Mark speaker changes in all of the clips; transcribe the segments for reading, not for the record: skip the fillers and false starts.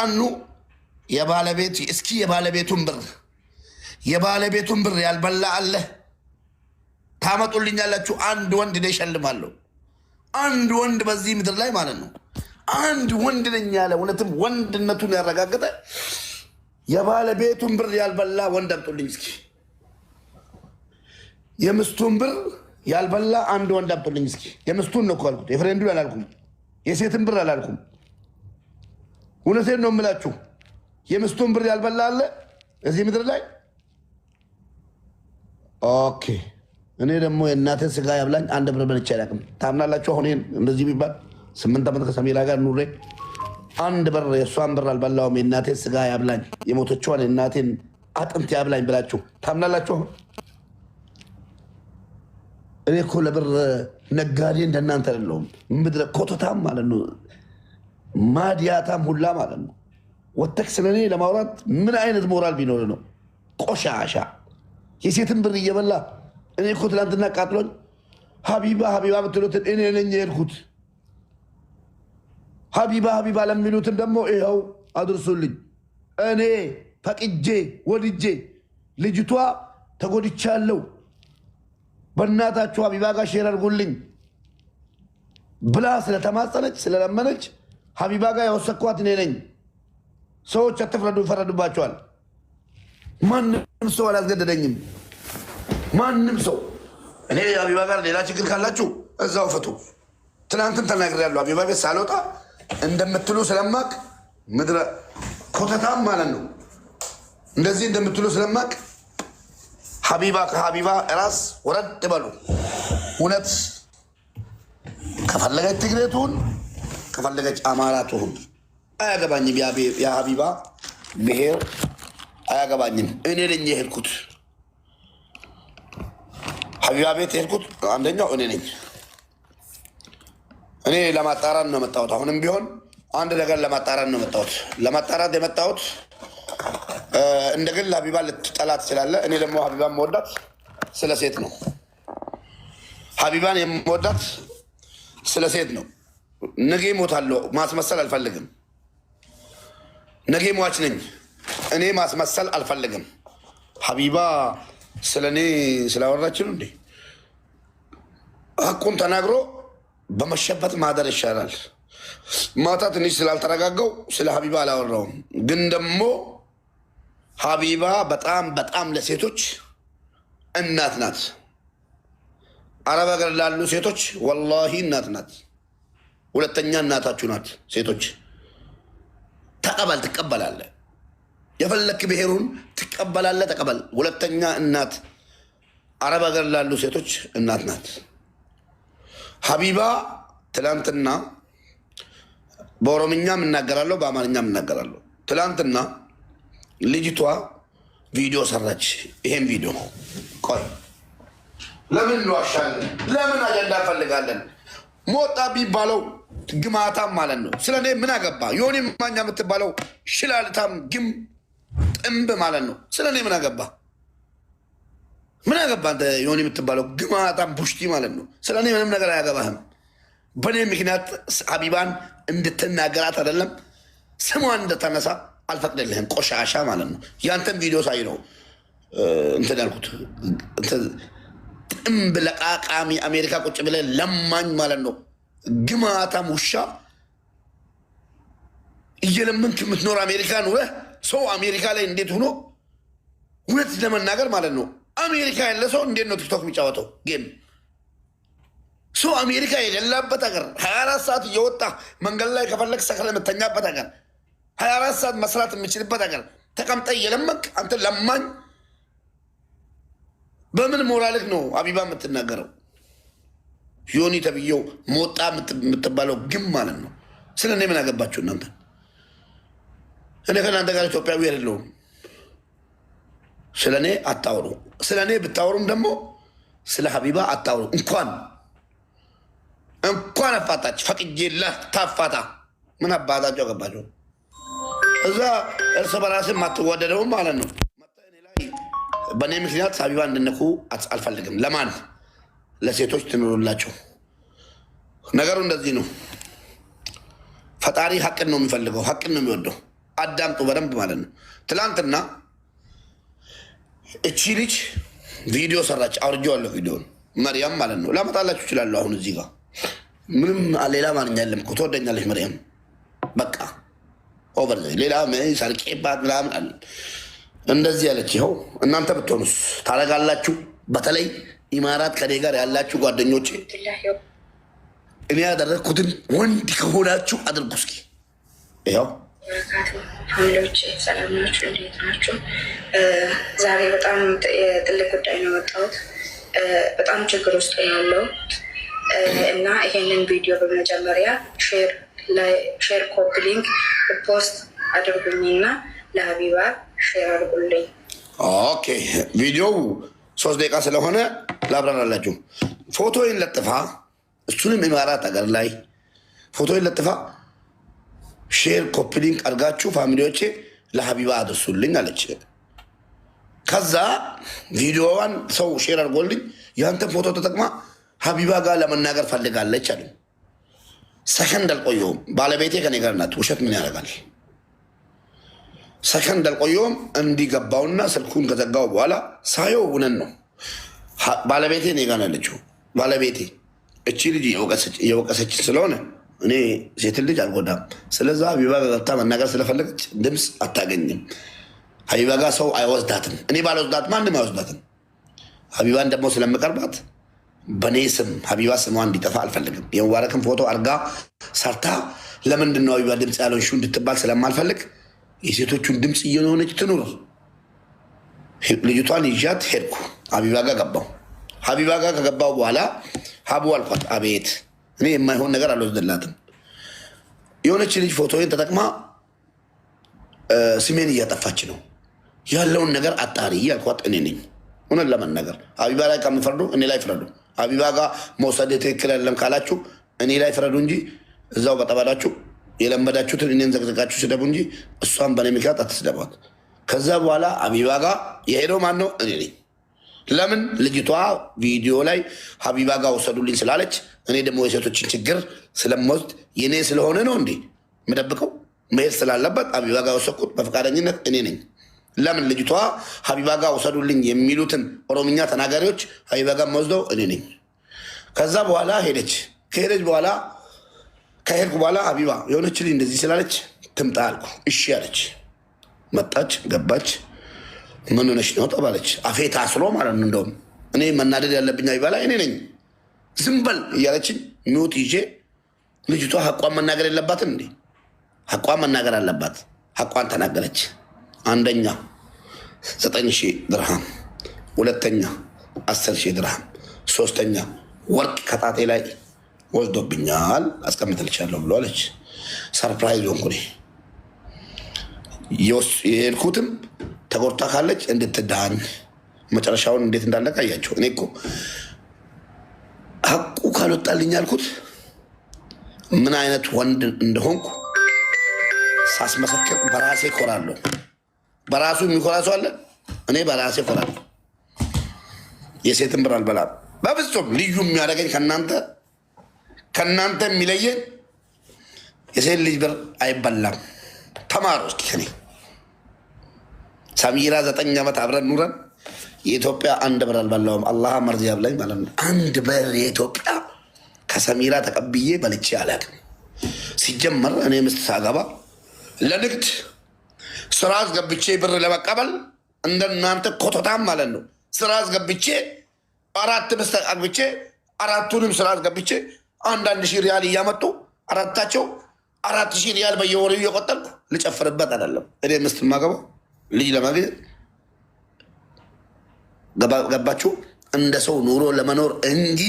Speaker 1: አኑ የባለቤት እስኪ የባለቤቱን ብር ያልበላ አለ ታመጡልኛላችሁ። አንድ ወንድ ነው ይሸልማለሁ። አንድ ወንድ በዚህ ምድር ላይ ማለት ነው። አንድ ወንድ ነኝ ያለ እውነትም ወንድነቱን ያረጋገጠ የባለቤቱን ብር ያልበላ ወንድ አምጡልኝ እስኪ። የምስቱን ብር ያልበላ አንድ ወንድ አምጡልኝ እስኪ። የምስቱን ነው እኮ አልኩት፣ የፍሬንዱን አላልኩም፣ የሴትን ብር አላልኩም። እውነቴን ነው የምላችሁ። የምስቱን ብር ያልበላ አለ እዚህ ምድር ላይ? ኦኬ። እኔ ደግሞ የእናቴን ስጋ ያብላኝ አንድ ብር በልቼ አላውቅም። ታምናላችሁ? አሁን እንደዚህ ቢባል 8 ዓመት ከሰሜራ ጋር ኑሬ አንድ ብር የእሷን ብር አልበላውም። የእናቴን ስጋ ያብላኝ፣ የሞተችዋን የእናቴን አጥንት ያብላኝ ብላችሁ ታምናላችሁ? እኔ እኮ ለብር ነጋዴ እንደናንተ አይደለሁም። ምድረ ኮቶታም ማለት ነው፣ ማዲያታም ሁላ ማለት ነው። ወተክ ስለኔ ለማውራት ምን አይነት ሞራል ቢኖር ነው? ቆሻሻ የሴትን ብር እየበላ እኔ እኮ ትላንትና ቃጥሎኝ ሀቢባ ብትሉትን እኔ ነኝ የሄድኩት። ሀቢባ ለሚሉትን ደግሞ ይኸው አድርሱልኝ። እኔ ፈቅጄ ወድጄ ልጅቷ ተጎድቻለሁ፣ በእናታችሁ ሀቢባ ጋር ሼር አድርጉልኝ ብላ ስለተማጸነች ስለለመነች ሀቢባ ጋር የወሰድኳት እኔ ነኝ። ሰዎች አትፍረዱ፣ ይፈረዱባቸዋል። ማንም ሰው አላስገደደኝም። ማንም ሰው እኔ ሀቢባ ጋር ሌላ ችግር ካላችሁ እዛው ፈቱ። ትናንትን ተናግሬያለሁ። ሀቢባ ቤት ሳልወጣ እንደምትሉ ስለማቅ ምድረ ኮተታም ማለት ነው። እንደዚህ እንደምትሉ ስለማቅ ከሀቢባ ራስ ወረድ በሉ። እውነት ከፈለገች ትግሬ ትሁን ከፈለገች አማራ ትሁን አያገባኝም። የሀቢባ ብሔር አያገባኝም። እኔ ነኝ የሄድኩት ሀቢባ ቤት የሄድኩት አንደኛው እኔ ነኝ። እኔ ለማጣራት ነው የመጣሁት። አሁንም ቢሆን አንድ ነገር ለማጣራት ነው የመጣሁት። ለማጣራት የመጣሁት እንደ ግል ሀቢባ ልትጠላት ትችላለህ። እኔ ደግሞ ሀቢባን መወዳት ስለ ሴት ነው። ሀቢባን የምወዳት ስለ ሴት ነው። ነገ ሞታለሁ፣ ማስመሰል አልፈልግም። ነገ ሟች ነኝ፣ እኔ ማስመሰል አልፈልግም። ሀቢባ ስለ እኔ ስላወራችን እንዴ ሀቁን ተናግሮ በመሸበት ማደር ይሻላል። ማታ ትንሽ ስላልተረጋገው ስለ ሀቢባ አላወራውም። ግን ደግሞ ሀቢባ በጣም ለሴቶች እናት ናት። አረብ ሀገር ላሉ ሴቶች ወላሂ እናት ናት። ሁለተኛ እናታችሁ ናት። ሴቶች ተቀበል፣ ትቀበላለህ። የፈለክ ብሔሩን ትቀበላለህ፣ ተቀበል። ሁለተኛ እናት አረብ ሀገር ላሉ ሴቶች እናት ናት። ሀቢባ ትላንትና በኦሮምኛም እናገራለሁ በአማርኛም እናገራለሁ። ትላንትና ልጅቷ ቪዲዮ ሰራች። ይሄን ቪዲዮ ቆይ ለምን እንዋሻለን? ለምን አጀንዳ እንፈልጋለን? ሞጣ ቢባለው ግማታም ማለት ነው። ስለ እኔ ምን አገባ? ዮኒ ማኛ የምትባለው ሽላልታም ግም ጥንብ ማለት ነው። ስለ እኔ ምን አገባ? ምን አገባ? አንተ ዮኒ የምትባለው ግማታም ቡሽቲ ማለት ነው። ስለ እኔ ምንም ነገር አያገባህም። በእኔ ምክንያት ሀቢባን እንድትናገራት አይደለም ስሟን እንደተነሳ አልፈቅድልህም። ቆሻሻ ማለት ነው። ያንተን ቪዲዮ ሳይ ነው እንትን ያልኩት። ጥንብ ለቃቃሚ አሜሪካ ቁጭ ብለህ ለማኝ ማለት ነው። ግማታም ውሻ እየለመንክ የምትኖር አሜሪካ ኑረህ ሰው አሜሪካ ላይ እንዴት ሆኖ እውነት ለመናገር ማለት ነው አሜሪካ ያለ ሰው እንዴት ነው ቲክቶክ የሚጫወተው ጌም? ሰው አሜሪካ የሌለበት ሀገር 24 ሰዓት እየወጣ መንገድ ላይ ከፈለግ ሰክረ የምተኛበት ሀገር 24 ሰዓት መስራት የምችልበት ሀገር ተቀምጠ እየለመንክ አንተ ለማኝ። በምን ሞራልክ ነው ሀቢባ የምትናገረው? ዮኒ ተብዬው ሞጣ የምትባለው ግን ማለት ነው። ስለ እኔ ምን አገባችሁ እናንተ? እኔ ከእናንተ ጋር ኢትዮጵያዊ አይደለሁም። ስለ እኔ አታውሩ። ስለ እኔ ብታወሩም ደግሞ ስለ ሀቢባ አታውሩ። እንኳን አፋታች ፈቅጄላት ታፋታ። ምን አባታቸው አገባቸው? እዛ እርስ በራስ የማትወደደውም ማለት ነው። በእኔ ምክንያት ሀቢባ እንድነኩ አልፈልግም። ለማን? ለሴቶች ትኑሩላቸው። ነገሩ እንደዚህ ነው። ፈጣሪ ሀቅን ነው የሚፈልገው፣ ሀቅን ነው የሚወደው። አዳምጡ በደንብ ማለት ነው። ትላንትና እቺ ልጅ ቪዲዮ ሰራች። አውርጄዋለሁ ቪዲዮን መርያም ማለት ነው። ላመጣላችሁ እችላለሁ። አሁን እዚህ ጋር ምንም ሌላ ማንኛ የለም እኮ ትወደኛለች መርያም። በቃ ኦቨር ሌላ ሰርቄባት ምናምን አለ እንደዚህ ያለች። ይኸው እናንተ ብትሆኑስ ታደርጋላችሁ? በተለይ ኢማራት ከኔ ጋር ያላችሁ ጓደኞቼ እኔ ያደረግኩትን ወንድ ከሆናችሁ አድርጉ እስኪ። ይኸው
Speaker 2: ፋሚሊዎች ሰላም ናችሁ? እንዴት ናችሁ? ዛሬ በጣም የጥልቅ ጉዳይ ነው የወጣሁት። በጣም ችግር ውስጥ ነው ያለው እና ይሄንን ቪዲዮ በመጀመሪያ ሼር ኮፒ ሊንክ ፖስት አድርጉኝና ለሀቢባ ሼር አድርጉልኝ።
Speaker 1: ኦኬ ቪዲዮው 3 ደቂቃ ስለሆነ ላብራራላችሁ። ፎቶዬን ለጥፋ፣ እሱንም ኢማራት ሀገር ላይ ፎቶዬን ለጥፋ ሼር ኮፒ ሊንክ አድርጋችሁ ፋሚሊዎቼ ለሀቢባ አድርሱልኝ አለች። ከዛ ቪዲዮዋን ሰው ሼር አድርጎልኝ ያንተን ፎቶ ተጠቅማ ሀቢባ ጋር ለመናገር ፈልጋለች አለ። ሰከንድ አልቆየውም። ባለቤቴ ከኔ ጋር ናት። ውሸት ምን ያደርጋል? ሰከንድ አልቆየውም። እንዲገባውና ስልኩን ከዘጋው በኋላ ሳየው እውነት ነው። ባለቤቴ እኔ ጋር ነው ያለችው። ባለቤቴ እቺ ልጅ እየወቀሰች ስለሆነ እኔ ሴትን ልጅ አልጎዳም። ስለዛ ሀቢባ ጋር ገብታ መናገር ስለፈለገች ድምፅ አታገኝም። ሀቢባ ጋር ሰው አይወስዳትም። እኔ ባልወስዳት ማንም አይወስዳትም። ሀቢባን ደግሞ ስለምቀርባት በእኔ ስም ሀቢባ ስሟ እንዲጠፋ አልፈልግም። የሙባረክን ፎቶ አርጋ ሰርታ ለምንድን ነው ሀቢባ ድምፅ ያለውን ሹ እንድትባል ስለማልፈልግ የሴቶቹን ድምፅ እየሆነች ትኑር። ልጅቷን ይዣት ሄድኩ። ሀቢባ ጋር ገባው። ሀቢባ ጋር ከገባው በኋላ ሀቡ አልኳት፣ አቤት እኔ የማይሆን ነገር አልወስድላትም። የሆነች ልጅ ፎቶዬን ተጠቅማ ስሜን እያጠፋች ነው ያለውን ነገር አጣሪ ያልኳት እኔ ነኝ። እውነት ለመናገር ሀቢባ ላይ ከምፈርዱ እኔ ላይ ፍረዱ። ሀቢባ ጋር መውሰድ ትክክል አይደለም ካላችሁ እኔ ላይ ፍረዱ እንጂ እዛው በጠባዳችሁ የለመዳችሁትን እኔን ዘቅዘቃችሁ ስደቡ እንጂ እሷን በእኔ ምክንያት አትስደቧት። ከዛ በኋላ ሀቢባ ጋር የሄደው ማን ነው? እኔ ነኝ። ለምን ልጅቷ ቪዲዮ ላይ ሀቢባ ጋር ወሰዱልኝ ስላለች እኔ ደግሞ የሴቶችን ችግር ስለምወስድ የኔ ስለሆነ ነው እንዴ የምደብቀው? መሄድ ስላለበት ሀቢባ ጋር ወሰድኩት በፈቃደኝነት እኔ ነኝ። ለምን ልጅቷ ሀቢባ ጋር ወሰዱልኝ የሚሉትን ኦሮምኛ ተናጋሪዎች ሀቢባ ጋር መወስደው እኔ ነኝ። ከዛ በኋላ ሄደች። ከሄደች በኋላ ከሄድኩ በኋላ ሀቢባ የሆነች ልጅ እንደዚህ ስላለች ትምጣ አልኩ። እሺ አለች። መጣች፣ ገባች። ምን ሆነሽ ነው ተባለች። አፌ ታስሮ ማለት ነው። እንደውም እኔ መናደድ ያለብኝ ሀቢባ ላይ እኔ ነኝ። ዝም በል እያለችኝ ሚውት ይዤ ልጅቷ ሀቋን መናገር የለባትም እንዴ? ሀቋን መናገር አለባት። ሀቋን ተናገረች። አንደኛ 9,000 ድርሃም፣ ሁለተኛ 10,000 ድርሃም፣ ሶስተኛ ወርቅ ከጣቴ ላይ ወስዶብኛል አስቀምጥልሻለሁ ብሎ አለች። ሰርፕራይዝ ሆንኩ። የሄድኩትም ተጎድታ ካለች እንድትዳኝ መጨረሻውን እንዴት እንዳለቀ አያቸው። እኔ እኮ ሀቁ ካልወጣልኝ ያልኩት ምን አይነት ወንድ እንደሆንኩ ሳስመሰክር በራሴ ኮራለሁ። በራሱ የሚኮራ ሰው አለ። እኔ በራሴ ኮራለሁ። የሴትን ብር አልበላም በፍጹም። ልዩ የሚያደርገኝ ከእናንተ የሚለየን የሴት ልጅ ብር አይበላም። ተማሩ እስኪ ከኔ። ሰሚራ 9 ዓመት አብረን ኑረን የኢትዮጵያ አንድ ብር አልበላውም። አላህ መርዚ ያብላኝ ማለት ነው። አንድ ብር የኢትዮጵያ ከሰሚራ ተቀብዬ በልቼ አላውቅም። ሲጀመር እኔ ምስት ሳገባ ለንግድ ስራ አስገብቼ ብር ለመቀበል እንደናንተ ኮቶታም ማለት ነው። ስራ አስገብቼ 4 ምስት አግብቼ 4ቱንም ስራ አስገብቼ 1,000 ሪያል እያመጡ አራታቸው 4,000 ሪያል በየወሩ እየቆጠልኩ ልጨፍርበት አይደለም። እኔ ምስት ማገባው ልጅ ለማግኘት ገባችሁ? እንደ ሰው ኑሮ ለመኖር እንጂ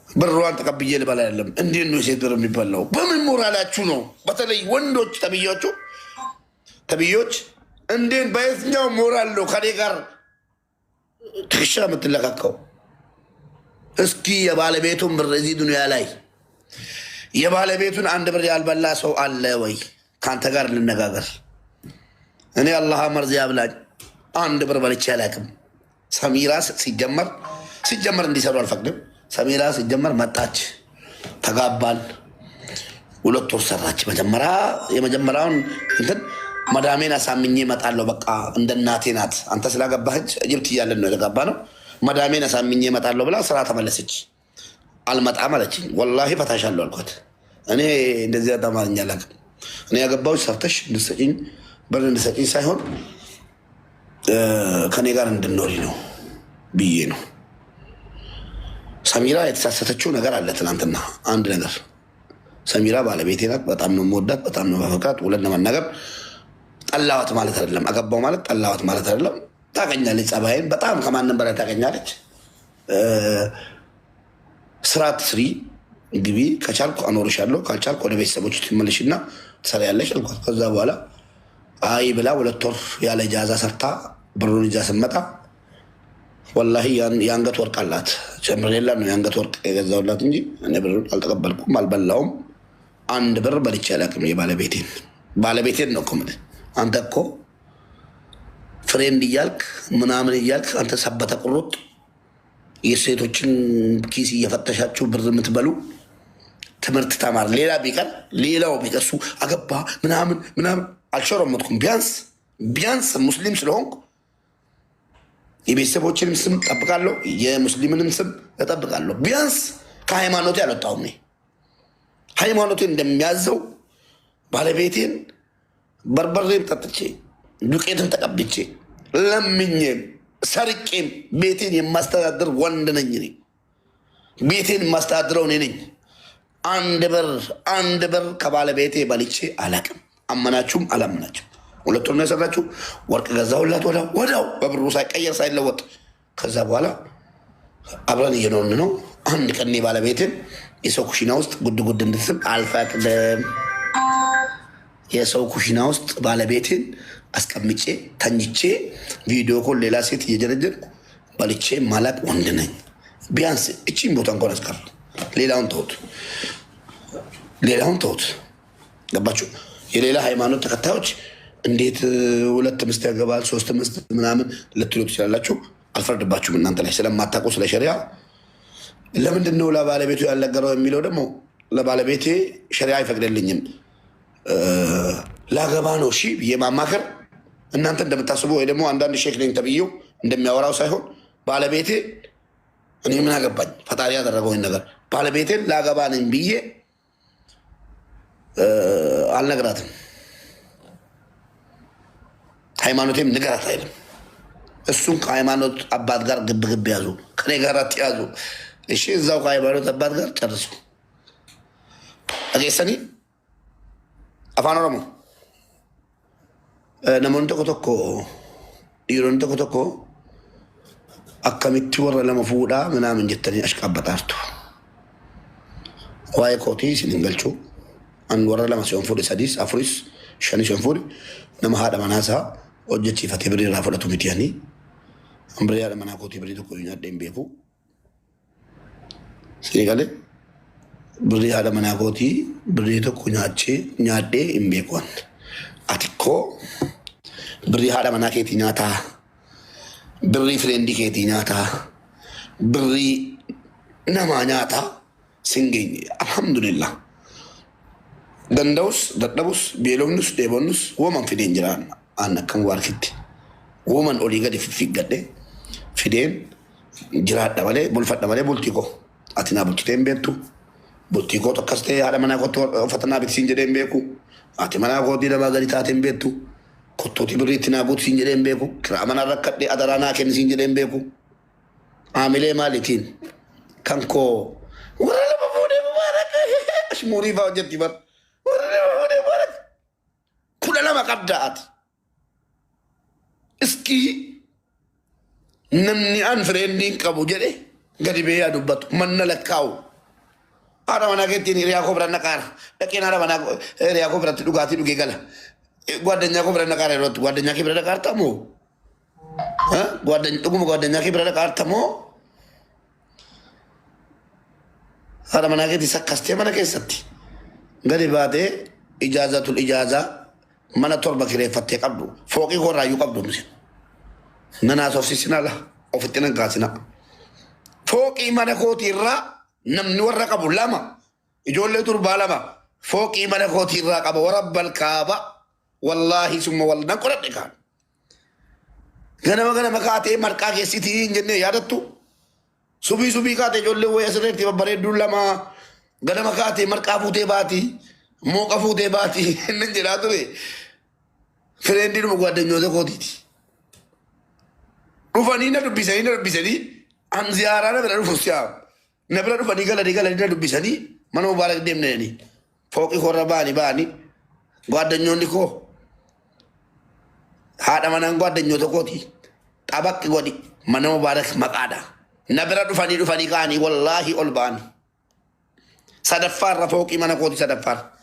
Speaker 1: ብሯን ተቀብዬ ልበላ አይደለም። እንዴት ነው የሴት ብር የሚበላው? በምን ሞራላችሁ ነው? በተለይ ወንዶች ተብዮች እንዴት በየትኛው ሞራል ነው ከኔ ጋር ትከሻ የምትለካከው? እስኪ የባለቤቱን ብር እዚህ ዱንያ ላይ የባለቤቱን 1 ብር ያልበላ ሰው አለ ወይ? ከአንተ ጋር ልነጋገር። እኔ አላህ መርዚ ያብላኝ 1 ብር በልቼ አላውቅም። ሰሚራ ሲጀመር እንዲሰሩ አልፈቅድም። ሰሚራ ሲጀመር መጣች፣ ተጋባል፣ ሁለት ወር ሰራች። የመጀመሪያውን እንትን መዳሜን አሳምኜ እመጣለሁ። በቃ እንደ እናቴ ናት። አንተ ስላገባህች ኢጅፕት እያለን ነው የተጋባ ነው። መዳሜን አሳምኜ እመጣለሁ ብላ ስራ ተመለሰች። አልመጣም አለችኝ። ወላሂ ፈታሻለሁ አልኳት። እኔ እንደዚህ አማርኛ አላውቅም። እኔ ያገባሁሽ ሰርተሽ እንድትሰጪኝ ብር እንድትሰጪኝ ሳይሆን ከኔ ጋር እንድንኖሪ ነው ብዬ ነው። ሰሚራ የተሳሰተችው ነገር አለ። ትናንትና አንድ ነገር ሰሚራ ባለቤቴ ናት። በጣም ነው የምወዳት፣ በጣም ነው የማፈቅራት። ውለን ለመናገር ጠላዋት ማለት አይደለም። አገባው ማለት ጠላዋት ማለት አይደለም። ታገኛለች፣ ጸባይን በጣም ከማንም በላይ ታገኛለች። ስራት ስሪ፣ ግቢ፣ ከቻልኩ አኖርሻለሁ፣ ካልቻልኩ ወደ ቤተሰቦች ትመለሽና ትሰሪያለሽ አልኳት። ከዛ በኋላ አይ ብላ 2 ወር ያለ ጃዛ ሰርታ ብሩን ይዛ ስመጣ ወላሂ የአንገት ወርቅ አላት። ጨምሬላ ነው የአንገት ወርቅ የገዛውላት እንጂ እኔ ብሩን አልተቀበልኩም፣ አልበላውም። 1 ብር በልቼ አላውቅም። ባለቤቴን ነው እኮ የምልህ። አንተ እኮ ፍሬንድ እያልክ ምናምን እያልክ አንተ ሰበተ ቁሩጥ የሴቶችን ኪስ እየፈተሻችሁ ብር የምትበሉ ትምህርት ተማር። ሌላው ቢቀር እሱ አገባ ምናምን አልሸረመጥኩም። ቢያንስ ሙስሊም ስለሆንኩ የቤተሰቦችንም ስም ጠብቃለሁ፣ የሙስሊምንም ስም እጠብቃለሁ። ቢያንስ ከሃይማኖቴ አልወጣሁም። ሃይማኖቴ እንደሚያዘው ባለቤቴን በርበሬም ጠጥቼ ዱቄትን ተቀብቼ ለምኜም ሰርቄም ቤቴን የማስተዳድር ወንድ ነኝ። ቤቴን የማስተዳድረው እኔ ነኝ። 1 ብር ከባለቤቴ በልቼ አላቅም። አመናችሁም አላመናችሁም 2 ወር ነው የሰራችሁ። ወርቅ ገዛሁላት ወዲያው በብሩ ሳይቀየር ሳይለወጥ። ከዛ በኋላ አብረን እየኖርን ነው። አንድ ቀን ባለቤቴን የሰው ኩሽና ውስጥ ጉድ እንድትስል አልፈቅድም። የሰው ኩሽና ውስጥ ባለቤቴን አስቀምጬ ተኝቼ ቪዲዮ ኮል ሌላ ሴት እየጀረጀርኩ በልቼ ማላቅ ወንድ ነኝ። ቢያንስ እቺን ቦታ እንኳን አስቀር። ሌላውን ተውት። ገባችሁ? የሌላ ሃይማኖት ተከታዮች እንዴት 2 ሚስት ያገባል 3 ሚስት ምናምን ልትሉ ትችላላችሁ። አልፈርድባችሁም እናንተ ላይ ስለማታውቁ ስለ ሸሪያ። ለምንድን ነው ለባለቤቱ ያልነገረው የሚለው ደግሞ ለባለቤቴ ሸሪያ አይፈቅድልኝም ላገባ ነው እሺ ብዬ ማማከር እናንተ እንደምታስቡ ወይ ደግሞ አንዳንድ ሼክ ነኝ ተብዬው እንደሚያወራው ሳይሆን ባለቤቴ እኔ ምን አገባኝ፣ ፈጣሪ ያደረገውን ነገር ባለቤቴን ላገባ ነኝ ብዬ አልነግራትም። ሃይማኖቴም ንገራት አይልም። እሱን ከሃይማኖት አባት ጋር ግብ ያዙ፣ ከኔ ጋር አትያዙ። እሺ እዛው ከሃይማኖት አባት ጋር ጨርሱ። አጌሰኒ አፋን ኦሮሞ namoonni tokko dhiironni tokko akkamitti warra lama fuudhaa ምናምን jettanii ashqabbaxaartu. Waa'ee kootii isin hin galchuu. An warra lama si'oon fuudhe 3 4 5 si'oon fuudhe nama haadha manaasaa hojjechiifatee birrii irraa fudhatu miti ani. An birrii haadha manaa kootii birrii tokko nyaadhee hin beeku. Sini galee birrii haadha manaa kootii birrii tokko nyaadhee hin beeku. Ati koo birrii haadha manaa keetii nyaataa, birrii fireendii keetii nyaataa, birrii namaa nyaataa sin geenye. Alhamdulillah. Danda'us dadhabus beelofnus dheebonnus woman fideen jiraan aan akkam waarkitti. Woman olii gadi fifiggadhe fideen jiraadha malee bulfadha malee bultii koo ati naa bulchitee hin beektu. Bultii koo akkas ta'e haadha manaa kootti uffatannaa bitisiin jedhee hin beeku. Ati manaa kootii namaa gadi taate hin beektu. Kottooti birriitti naa guutu siin jedhee hin beeku. Kiraa manaa rakkadhee adaraa naa kenni siin jedhee hin beeku. Aamilee maaliitiin kan koo warra lama fuudhee mubaaraka ashmuurii fa'aa hojjetti bar warra lama fuudhee mubaaraka 12 qabdaa'ati. Iskii namni an fireendiin qabu jedhe gadi bee yaa dubbatu manna lakkaa'u. Haadha manaa keettiin hiriyaa koo bira naqaara. Dhaqeen haadha manaa hiriyaa koo biratti dhugaatii dhugee gala. ጓደኛ koo bira naqaara yeroo ጓደኛ kee bira naqaarta moo? Dhuguma ጓደኛ kee bira naqaarta moo? Haadha manaa keetii sakkastee mana keessatti gadi baatee ijaazatul ijaazaa mana 7 kireeffattee qabdu fooqii koo irraayyuu qabdu misin. Nanaas ofsiisina la ofitti nan kaasina. Fooqii mana kootii irraa namni warra qabu 2 ijoollee durbaa 2 فوقي ملكوتي الراقبة ورب الكعبة والله ثم والله نقرأ كان غنم مكاتي مرقا كيسيتي جنة يادتو سبي كاتي جولي ويسرتي ببريد لما غنم مكاتي مرقا فوتي باتي موقا فوتي باتي ننجلاتو فريندي مقعد نيوزا كوتي رفاني نربسني عن زيارة نبرا رفوسيام نبرا رفاني قال نربسني منو بارك ديم نيني فوقي خورا باني قعد نيوني كو هذا من قعد نيوزا كوتي تابك قدي منو بارك مقادا نبرا رفاني كاني والله ألباني سدفار فوقي من كوتي سدفار